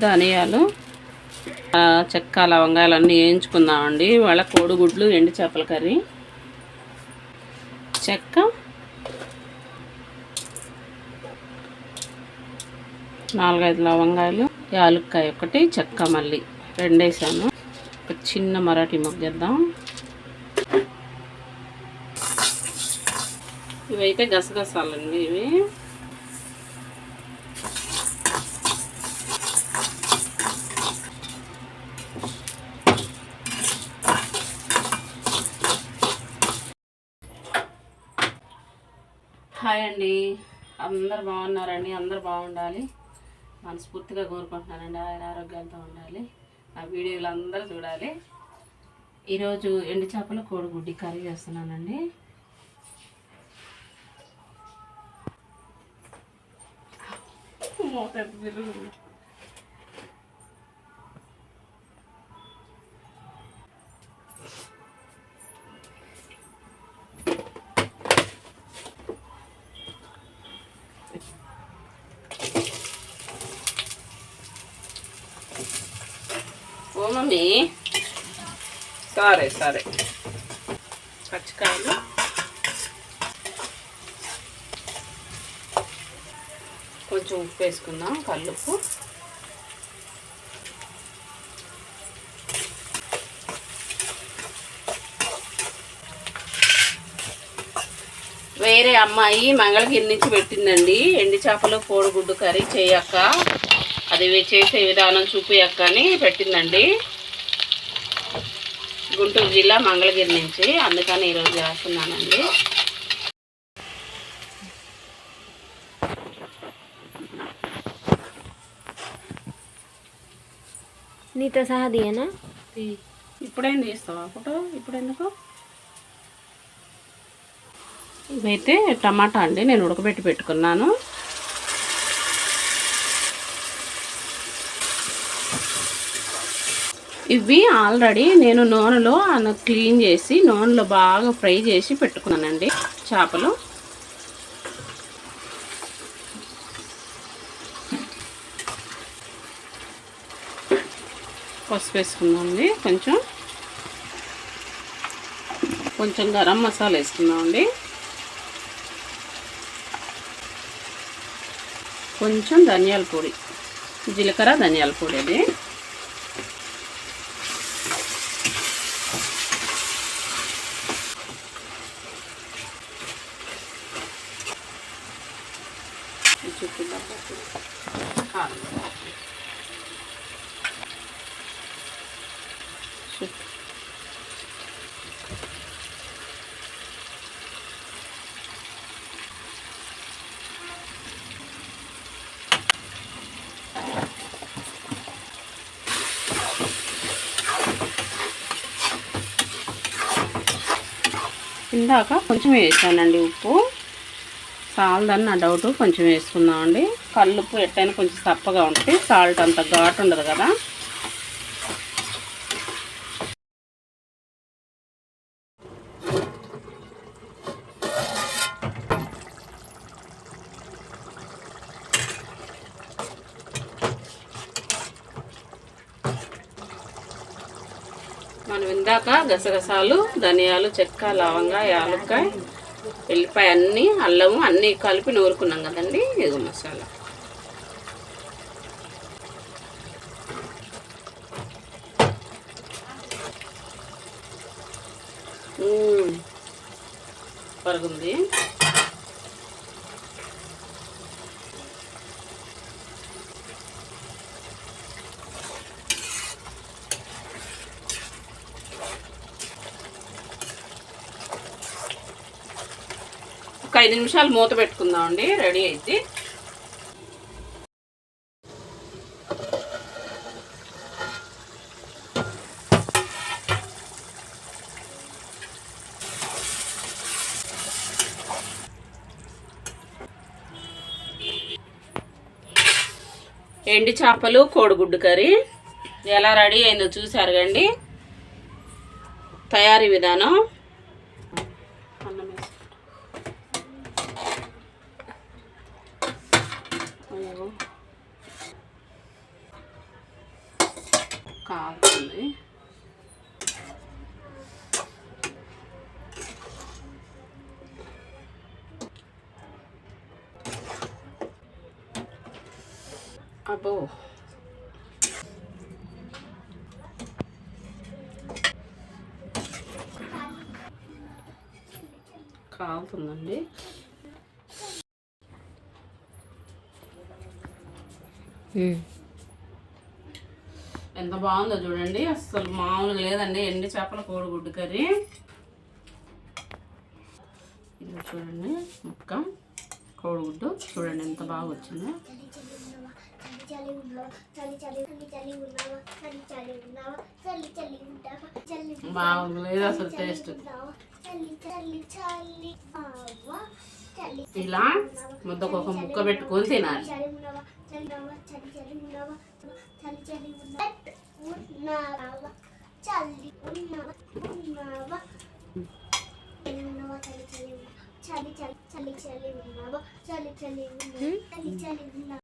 ధనియాలు, చెక్క, లవంగాలు అన్నీ వేయించుకుందామండి. ఇవాళ కోడిగుడ్లు, ఎండు చేపల కర్రీ. చెక్క, 4-5 లవంగాలు, యాలుక్కాయ ఒకటి, చెక్క మళ్ళీ 2 వేసాను. ఒక చిన్న మరాఠీ మొగ్గేద్దాం. ఇవైతే గసగసాలండి. ఇవి హాయ్ అండి, అందరు బాగున్నారండి. అందరు బాగుండాలి మనస్ఫూర్తిగా కోరుకుంటున్నానండి. ఆరోగ్యాలతో ఉండాలి. ఆ వీడియోలు అందరూ చూడాలి. ఈరోజు ఎండు చేపల కోడిగుడ్డి కర్రీ చేస్తున్నానండి. ఓ మమ్మీ, సరే పచ్చికాయలు, కొంచెం ఉప్పు వేసుకుందాం, కల్లుప్పు. వేరే అమ్మాయి మంగళగిరి నుంచి పెట్టిందండి ఎండి చేపలు కోడిగుడ్డు కర్రీ చేయక్క, అది చేసే విధానం చూపియక్క అని పెట్టిందండి. గుంటూరు జిల్లా మంగళగిరి నుంచి. అందుకని ఈరోజు చేస్తున్నానండి. నీతో సహా దియనా? ఇప్పుడేం తీస్తావా ఫోటో? ఇప్పుడు ఎందుకు? ఇవైతే టమాటా అండి, నేను ఉడకబెట్టి పెట్టుకున్నాను. ఇవి ఆల్రెడీ నేను నూనెలో క్లీన్ చేసి నూనెలో బాగా ఫ్రై చేసి పెట్టుకున్నానండి చేపలు. పసుపు వేసుకుందామండి, కొంచెం గరం మసాలా వేసుకుందామండి, కొంచెం ధనియాల పొడి, జీలకర్ర ధనియాల పొడి. అది ఇందాక కొంచెం వేసానండి ఉప్పు, సాల్దని నా డౌట్, కొంచెం వేసుకుందామండి. కల్లుప్పు ఎట్టయినా కొంచెం తప్పగా ఉంటుంది, సాల్ట్ అంత ఘాటు ఉండదు కదా. మనం ఇందాక గసగసాలు, ధనియాలు, చెక్క, లవంగా, యాలుక్కాయ, ఎల్లిపాయ అన్నీ, అల్లము అన్నీ కలిపి నూరుకున్నాం కదండి. ఇదిగో మసాలా. పరుగుంది. ఒక 5 నిమిషాలు మూత పెట్టుకుందామండి, రెడీ అయితే. ఎండి చేపలు కోడిగుడ్డు కర్రీ ఎలా రెడీ అయిందో చూసారు కండి. తయారీ విధానం. అబ్బో కాలుతుందండి. ఎంత బాగుందో చూడండి, అసలు మామూలుగా లేదండి. ఎండి చేపల కోడిగుడ్డు కర్రీ. ఇది చూడండి ముక్క కోడిగుడ్డు చూడండి ఎంత బాగా వచ్చిందో. బాగుంది అసలు టేస్ట్. ఇలా ముద్దకు ఒక ముక్క పెట్టుకొని తినాలి. చలి